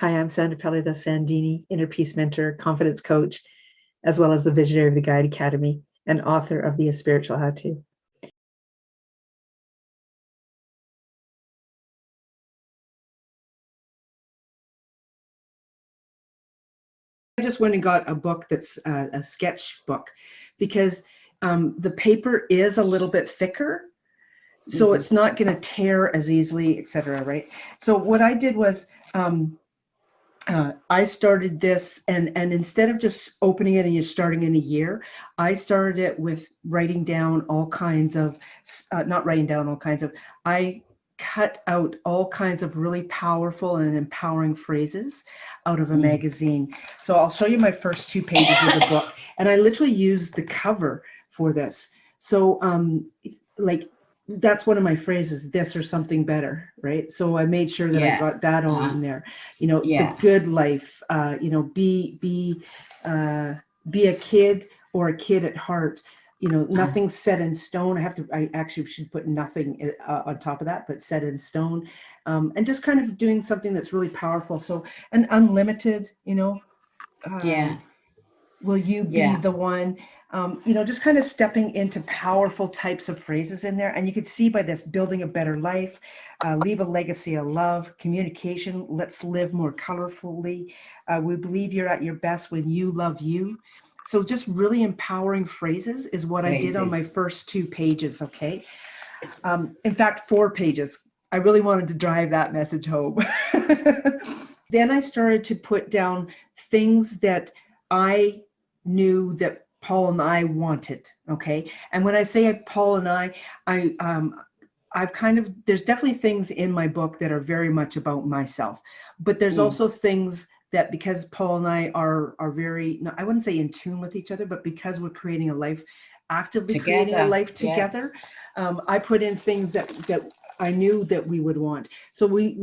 Hi, I'm Sandra Pelli, the Sandini, Inner Peace Mentor, Confidence Coach, as well as the visionary of the Guide Academy and author of the A Spiritual How To. I just went and got a book that's a sketch book because the paper is a little bit thicker, so it's not going to tear as easily, etc. Right? So what I did was I started this, and instead of just opening it and you're starting in a year, I started it with writing down all kinds of, not writing down all kinds of, I cut out all kinds of really powerful and empowering phrases out of a magazine. So I'll show you my first 2 pages of the book, and I literally used the cover for this. So like, that's one of my phrases, this or something better, right? So I made sure that I got that all in there. You know, the good life, you know, be a kid or a kid at heart. You know, nothing's set in stone. I actually should put nothing on top of that, but set in stone. And just kind of doing something that's really powerful. So, an unlimited, you know, will you be the one? You know, just kind of stepping into powerful types of phrases in there. And you could see by this, building a better life, leave a legacy of love, communication, let's live more colorfully. We believe you're at your best when you love you. So just really empowering phrases is what I did on my first 2 pages, okay? In fact, 4 pages. I really wanted to drive that message home. Then I started to put down things that I knew that Paul and I wanted, okay? And when I say Paul and I've kind of, there's definitely things in my book that are very much about myself, but there's also things that, because Paul and I are very, no, I wouldn't say in tune with each other, but because we're creating a life, actively creating a life together, I put in things that I knew that we would want. So we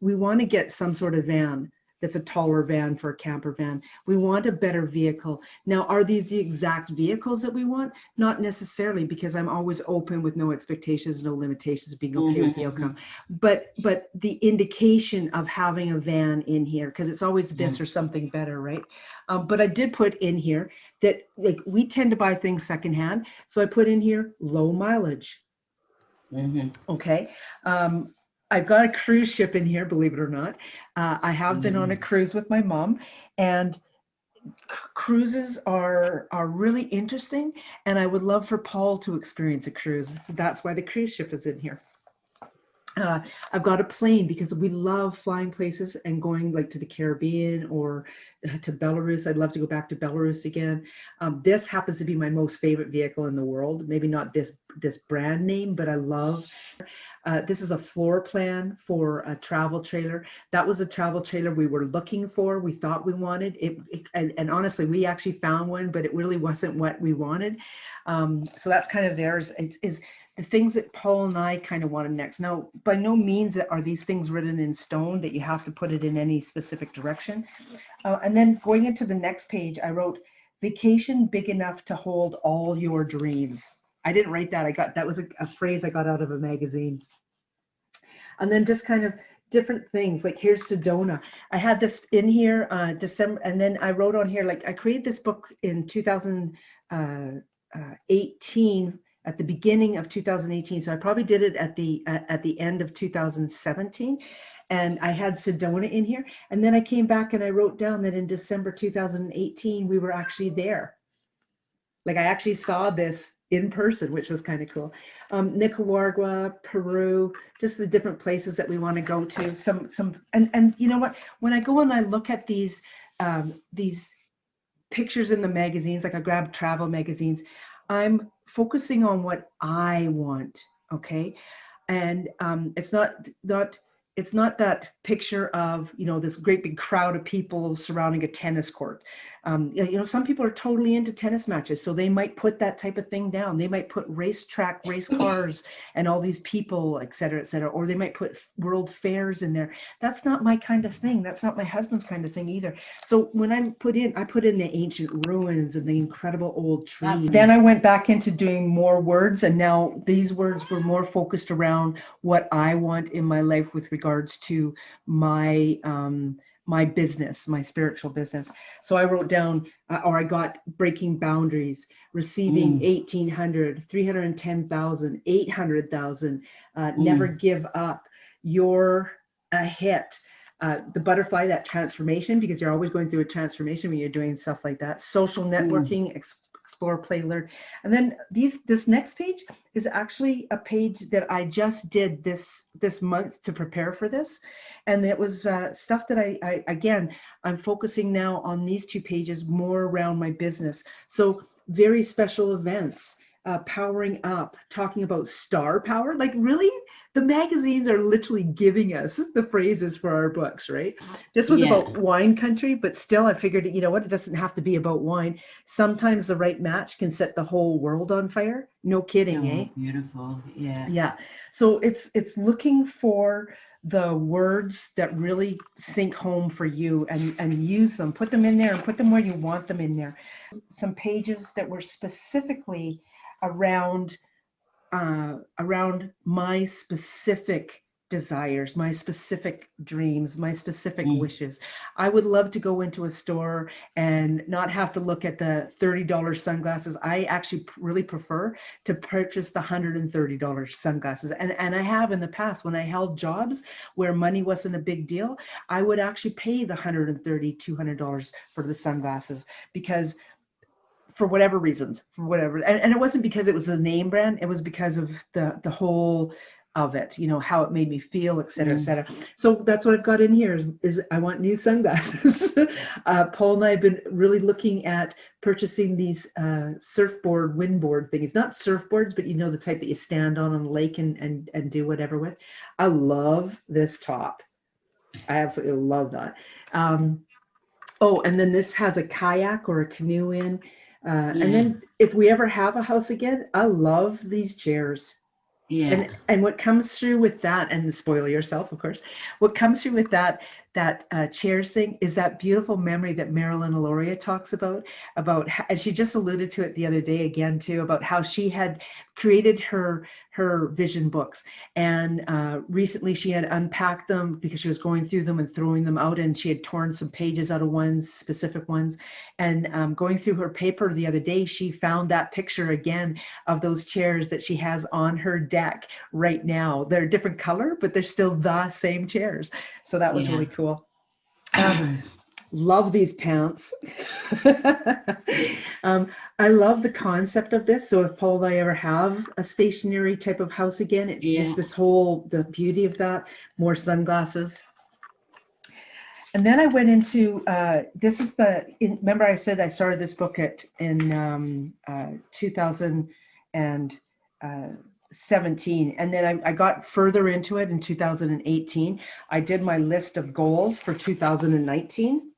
want to get some sort of van that's a taller van for a camper van. We want a better vehicle. Now, are these the exact vehicles that we want? Not necessarily, because I'm always open with no expectations, no limitations, being okay with the outcome. But the indication of having a van in here, because it's always this or something better, right? But I did put in here that, like, we tend to buy things secondhand. So I put in here low mileage. Okay. I've got a cruise ship in here, believe it or not. I have been on a cruise with my mom, and cruises are really interesting. And I would love for Paul to experience a cruise. That's why the cruise ship is in here. I've got a plane because we love flying places and going, like, to the Caribbean or to Belarus. I'd love to go back to Belarus again. This happens to be my most favorite vehicle in the world. Maybe not this brand name, but I love. This is a floor plan for a travel trailer. That was a travel trailer we were looking for. We thought we wanted it, and honestly, we actually found one, but it really wasn't what we wanted. So that's kind of theirs. Is the things that Paul and I kind of wanted next. Now, by no means are these things written in stone that you have to put it in any specific direction. And then going into the next page, I wrote, vacation big enough to hold all your dreams. I didn't write that. That was a phrase I got out of a magazine. And then just kind of different things, like here's Sedona. I had this in here December, and then I wrote on here, like, I created this book in 2018, at the beginning of 2018. So I probably did it at the end of 2017. And I had Sedona in here. And then I came back and I wrote down that in December 2018, we were actually there. Like, I actually saw this in person, which was kind of cool. Nicaragua, Peru, just the different places that we want to go to. And you know what? When I go and I look at these pictures in the magazines, like I grab travel magazines, I'm focusing on what I want, okay? And it's not that picture of, you know, this great big crowd of people surrounding a tennis court. Some people are totally into tennis matches, so they might put that type of thing down. They might put race cars and all these people, et cetera, or they might put world fairs in there. That's not my kind of thing. That's not my husband's kind of thing either. So when I put in the ancient ruins and the incredible old trees. Then I went back into doing more words, and now these words were more focused around what I want in my life with regards to my my business, my spiritual business. So I wrote down, or I got breaking boundaries, receiving 1,800, 310,000, 800,000, never give up, you're a hit. The butterfly, that transformation, because you're always going through a transformation when you're doing stuff like that. Social networking, explore, play, learn. And then this next page is actually a page that I just did this month to prepare for this. And it was stuff that I'm focusing now on these 2 pages more around my business. So very special events, powering up, talking about star power. Like, really, the magazines are literally giving us the phrases for our books, right? This was about wine country, but still I figured, you know what, it doesn't have to be about wine. Sometimes the right match can set the whole world on fire. No kidding, eh? Beautiful. Yeah. Yeah. So it's looking for the words that really sink home for you, and use them, put them in there, and put them where you want them in there. Some pages that were specifically around my specific desires, my specific dreams, my specific wishes. I would love to go into a store and not have to look at the $30 sunglasses. I actually really prefer to purchase the $130 sunglasses. And I have in the past, when I held jobs where money wasn't a big deal, I would actually pay the $130, $200 for the sunglasses, because for whatever reasons, and it wasn't because it was a name brand, it was because of the whole of it, how it made me feel, et cetera, et cetera. So that's what I've got in here is I want new sunglasses. Paul and I have been really looking at purchasing these surfboard, windboard things, not surfboards, but the type that you stand on the lake and do whatever with. I love this top. I absolutely love that. Oh, and then this has a kayak or a canoe in. And then if we ever have a house again, I love these chairs. Yeah. And what comes through with that, and spoil yourself, of course, what comes through with that chairs thing is that beautiful memory that Marilyn Aloria talks about and she just alluded to it the other day again too, about how she had created her vision books, and recently she had unpacked them because she was going through them and throwing them out, and she had torn some pages out of specific ones, and going through her paper the other day, she found that picture again of those chairs that she has on her deck right now. They're a different color, but they're still the same chairs. So that was really cool. Love these pants. I love the concept of this. So if Paul and I ever have a stationary type of house again, it's just the beauty of that, more sunglasses. And then I went into, remember I said I started this book in 2017. And then I got further into it in 2018. I did my list of goals for 2019.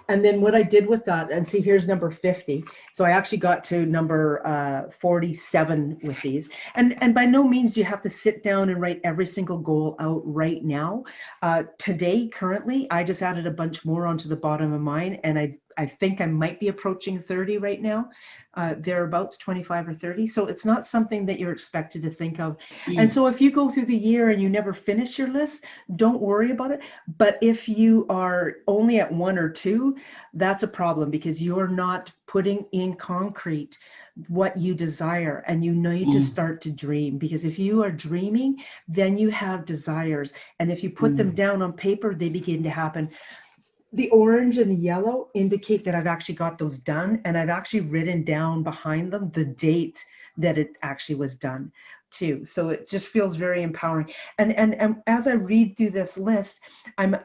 And then what I did with that, and see, here's number 50. So I actually got to number 47 with these. And by no means do you have to sit down and write every single goal out right now. Today, currently, I just added a bunch more onto the bottom of mine, and I think I might be approaching 30 right now, thereabouts 25 or 30. So it's not something that you're expected to think of. And so if you go through the year and you never finish your list, don't worry about it. But if you are only at 1 or 2, that's a problem, because you're not putting in concrete what you desire, and you need to start to dream, because if you are dreaming, then you have desires. And if you put them down on paper, they begin to happen. The orange and the yellow indicate that I've actually got those done, and I've actually written down behind them the date that it actually was done too. So it just feels very empowering. And as I read through this list, I'm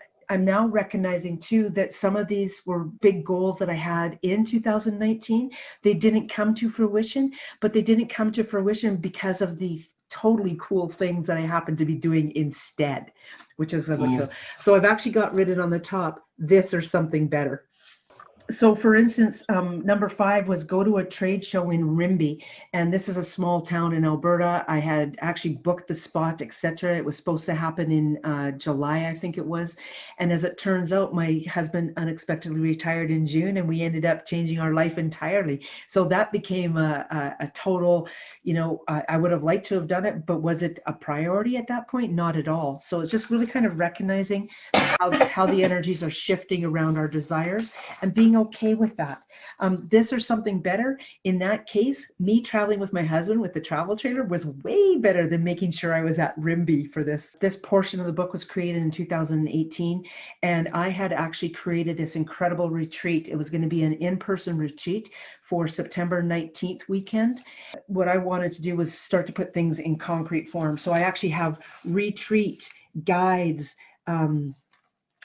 now recognizing too that some of these were big goals that I had in 2019. They didn't come to fruition, but they didn't come to fruition because of the totally cool things that I happen to be doing instead, which is really cool. So I've actually got written on the top, this or something better. So for instance, number 5 was go to a trade show in Rimby. And this is a small town in Alberta. I had actually booked the spot, etc. It was supposed to happen in July, I think it was. And as it turns out, my husband unexpectedly retired in June, and we ended up changing our life entirely. So that became a total, I would have liked to have done it, but was it a priority at that point? Not at all. So it's just really kind of recognizing how the energies are shifting around our desires and being okay with that. This or something better, in that case, me traveling with my husband with the travel trailer was way better than making sure I was at Rimby for this. This portion of the book was created in 2018, and I had actually created this incredible retreat. It was going to be an in-person retreat for September 19th weekend. What I wanted to do was start to put things in concrete form. So I actually have retreat guides,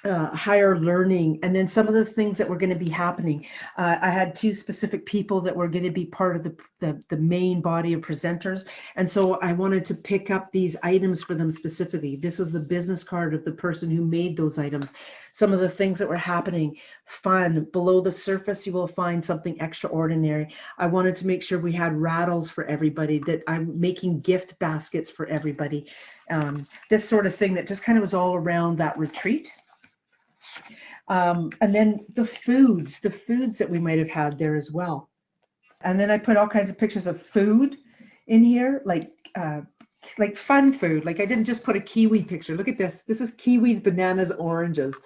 higher learning, and then some of the things that were going to be happening. I had 2 specific people that were going to be part of the main body of presenters, and so I wanted to pick up these items for them specifically. This was the business card of the person who made those items. Some of the things that were happening, fun. Below the surface, you will find something extraordinary. I wanted to make sure we had rattles for everybody, that I'm making gift baskets for everybody. This sort of thing that just kind of was all around that retreat. And then the foods that we might have had there as well. And then I put all kinds of pictures of food in here, like fun food. Like I didn't just put a kiwi picture. Look at this. This is kiwis, bananas, oranges.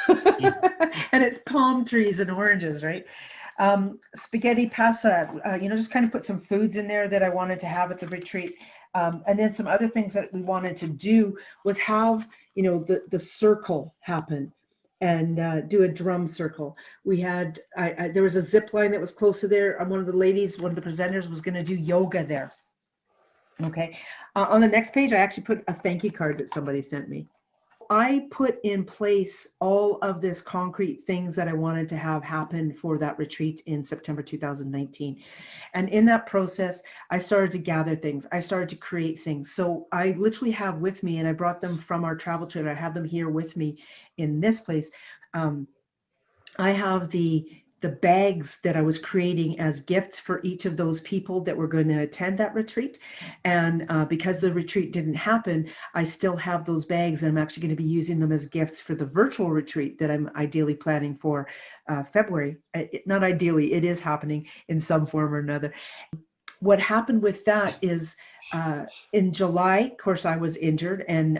And it's palm trees and oranges, right? Spaghetti pasta, just kind of put some foods in there that I wanted to have at the retreat. And then some other things that we wanted to do was have, the circle happen. And do a drum circle. We had, there was a zip line that was close to there. One of the presenters was going to do yoga there. Okay. On the next page, I actually put a thank you card that somebody sent me. I put in place all of this concrete things that I wanted to have happen for that retreat in September 2019. And in that process, I started to gather things. I started to create things. So I literally have with me, and I brought them from our travel trailer. I have them here with me in this place. I have the bags that I was creating as gifts for each of those people that were going to attend that retreat. And because the retreat didn't happen, I still have those bags, and I'm actually going to be using them as gifts for the virtual retreat that I'm ideally planning for February. Not ideally, it is happening in some form or another. What happened with that is in July, of course, I was injured, and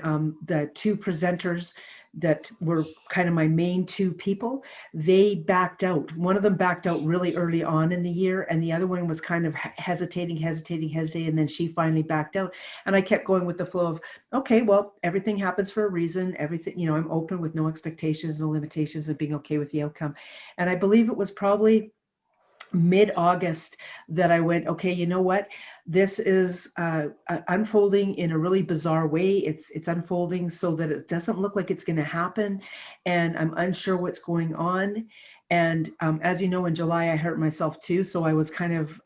the 2 presenters that were kind of my main 2 people, they backed out. One of them backed out really early on in the year, and the other one was kind of hesitating, and then she finally backed out. And I kept going with the flow of, okay, well, everything happens for a reason. Everything, I'm open with no expectations, no limitations, and being okay with the outcome. And I believe it was probably mid-August that I went, okay, you know what? This is unfolding in a really bizarre way. It's unfolding so that it doesn't look like it's going to happen, and I'm unsure what's going on. And as you know, in July, I hurt myself too, so I was kind of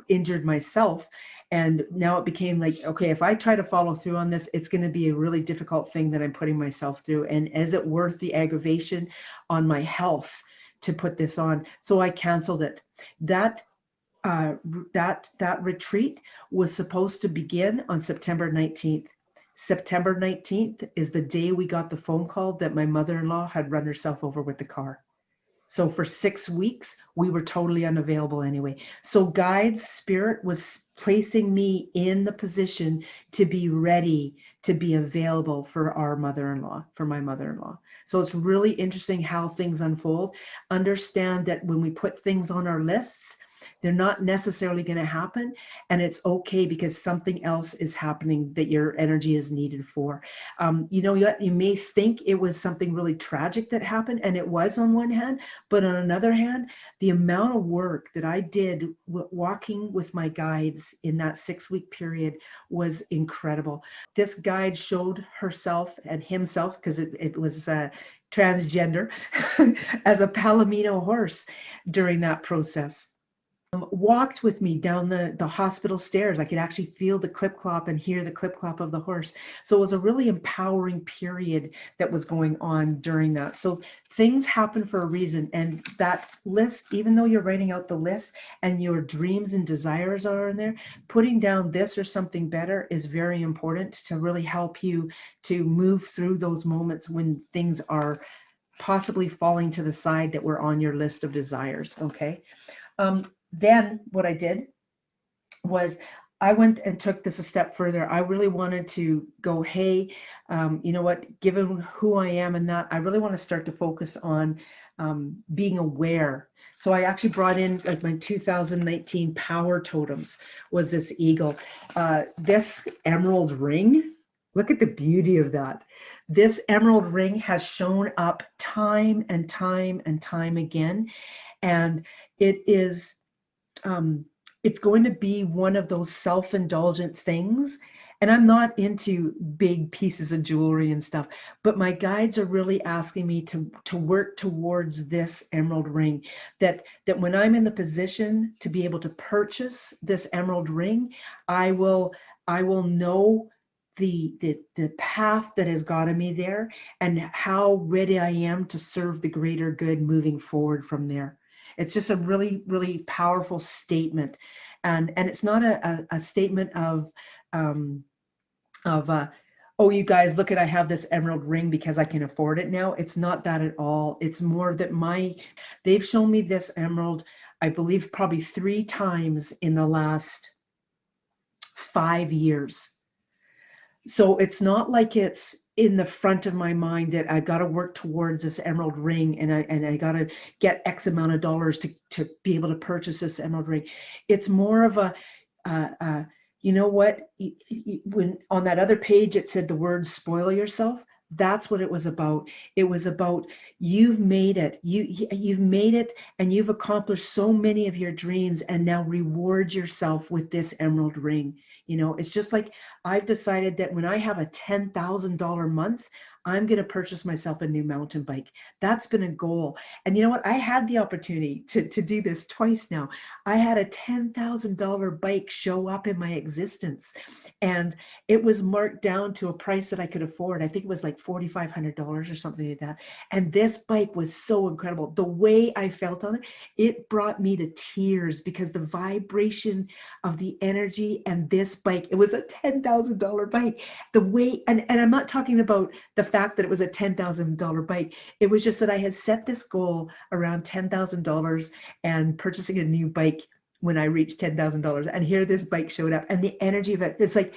injured myself. And now it became like, okay, if I try to follow through on this, it's going to be a really difficult thing that I'm putting myself through. And is it worth the aggravation on my health to put this on? So I canceled it. That retreat was supposed to begin on September 19th. September 19th is the day we got the phone call that my mother-in-law had run herself over with the car. So for 6 weeks, we were totally unavailable anyway. So Guide's Spirit was placing me in the position to be ready to be available for our mother-in-law, for my mother-in-law. So it's really interesting how things unfold. Understand that when we put things on our lists, they're not necessarily going to happen, and it's okay because something else is happening that your energy is needed for. You may think it was something really tragic that happened, and it was on one hand, but on another hand, the amount of work that I did walking with my guides in that 6-week period was incredible. This guide showed herself and himself, because it was transgender, as a Palomino horse during that process. walked with me down the hospital stairs. I could actually feel the clip clop and hear the clip clop of the horse. So it was a really empowering period that was going on during that. So things happen for a reason. And that list, even though you're writing out the list and your dreams and desires are in there, putting down this or something better is very important to really help you to move through those moments when things are possibly falling to the side that were on your list of desires. Okay. Then what I did was I went and took this a step further. I really wanted to go, hey, you know what, given who I am and that, I really want to start to focus on being aware. So I actually brought in like my 2019 power totems was this eagle. This emerald ring, look at the beauty of that. This emerald ring has shown up time and time and time again. And it is, it's going to be one of those self-indulgent things. And I'm not into big pieces of jewelry and stuff, but my guides are really asking me to work towards this emerald ring, that when I'm in the position to be able to purchase this emerald ring, I will know the path that has gotten me there and how ready I am to serve the greater good moving forward from there. It's just a really, really powerful statement. And it's not a statement of oh, you guys, look at, I have this emerald ring because I can afford it now. It's not that at all. It's more that they've shown me this emerald, I believe probably 3 times in the last 5 years. So it's not like it's in the front of my mind that I've got to work towards this emerald ring and I got to get X amount of dollars to be able to purchase this emerald ring. It's more of a, you know what, when on that other page it said the word spoil yourself, that's what it was about. It was about, you've made it. You've made it and you've accomplished so many of your dreams, and now reward yourself with this emerald ring. You know, it's just like I've decided that when I have a $10,000 month, I'm going to purchase myself a new mountain bike. That's been a goal. And you know what? I had the opportunity to do this twice now. I had a $10,000 bike show up in my existence, and it was marked down to a price that I could afford. I think it was like $4,500 or something like that. And this bike was so incredible. The way I felt on it, it brought me to tears, because the vibration of the energy and this bike, it was a $10,000 bike. The way, and I'm not talking about the fact that it was a $10,000 bike. It was just that I had set this goal around $10,000 and purchasing a new bike when I reached $10,000. And here this bike showed up, and the energy of it, it's like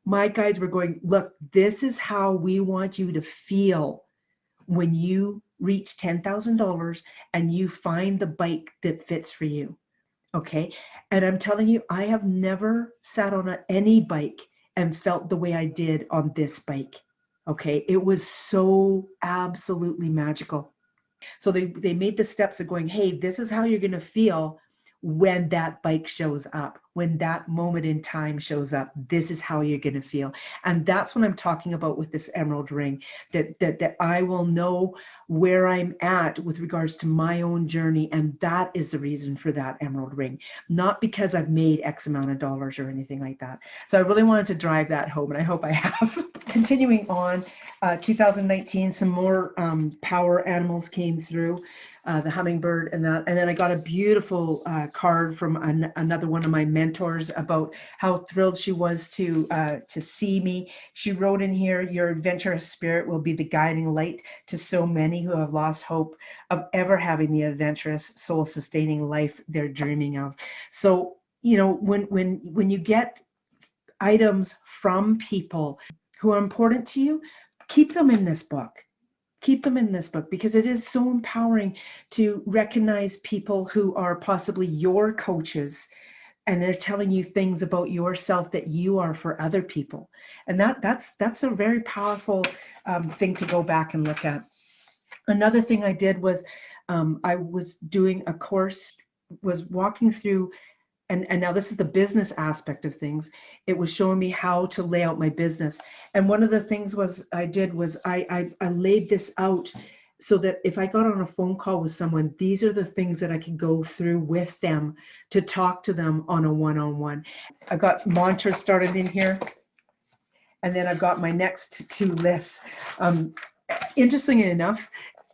my guides were going, look, this is how we want you to feel when you reach $10,000 and you find the bike that fits for you. Okay. And I'm telling you, I have never sat on any bike and felt the way I did on this bike. Okay. It was so absolutely magical. So they made the steps of going, hey, this is how you're going to feel when that bike shows up, when that moment in time shows up. This is how you're going to feel. And that's what I'm talking about with this emerald ring, that I will know where I'm at with regards to my own journey. And that is the reason for that emerald ring, not because I've made X amount of dollars or anything like that. So I really wanted to drive that home, and I hope I have. Continuing on, 2019, some more power animals came through. The hummingbird and that. And then I got a beautiful card from another one of my mentors about how thrilled she was to see me. She wrote in here, your adventurous spirit will be the guiding light to so many who have lost hope of ever having the adventurous, soul-sustaining life they're dreaming of. So, you know, when you get items from people who are important to you, keep them in this book. Keep them in this book, because it is so empowering to recognize people who are possibly your coaches, and they're telling you things about yourself that you are for other people. And that's a very powerful thing to go back and look at. Another thing I did was I was doing a course, was walking through, and now this is the business aspect of things. It was showing me how to lay out my business. And one of the things I laid this out so that if I got on a phone call with someone, these are the things that I could go through with them to talk to them on a one-on-one. I've got mantras started in here. And then I've got my next two lists. Interestingly enough,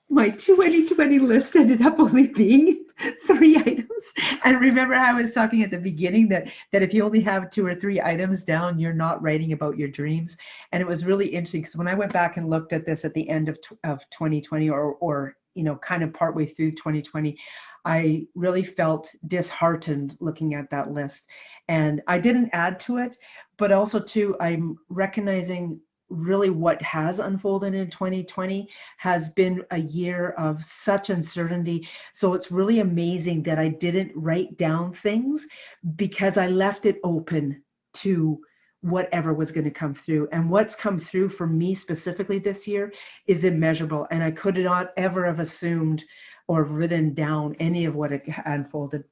my 2020 list ended up only being 3 items. And remember how I was talking at the beginning that if you only have 2 or 3 items down, you're not writing about your dreams. And it was really interesting because when I went back and looked at this at the end of 2020 or kind of partway through 2020, I really felt disheartened looking at that list. And I didn't add to it, but also too, I'm recognizing really what has unfolded in 2020 has been a year of such uncertainty. So it's really amazing that I didn't write down things because I left it open to whatever was going to come through. And what's come through for me specifically this year is immeasurable. And I could not ever have assumed or written down any of what had unfolded.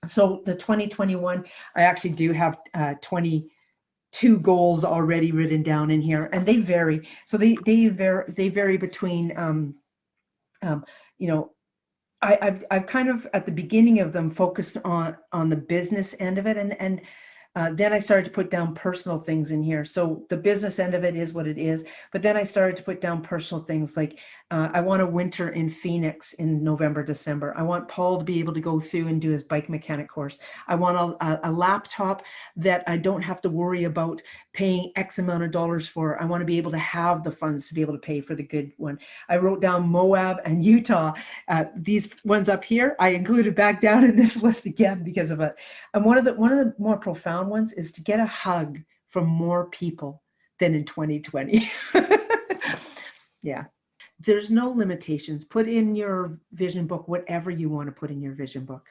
So the 2021, I actually do have 22 goals already written down in here, and they vary. So they vary between I've kind of at the beginning of them focused on the business end of it, and then I started to put down personal things in here. So the business end of it is what it is, but then I started to put down personal things like I want to winter in Phoenix in November, December. I want Paul to be able to go through and do his bike mechanic course. I want a laptop that I don't have to worry about paying X amount of dollars for. I want to be able to have the funds to be able to pay for the good one. I wrote down Moab and Utah. These ones up here, I included back down in this list again because of it. And one of the more profound ones is to get a hug from more people than in 2020. Yeah. There's no limitations. Put in your vision book whatever you want to put in your vision book.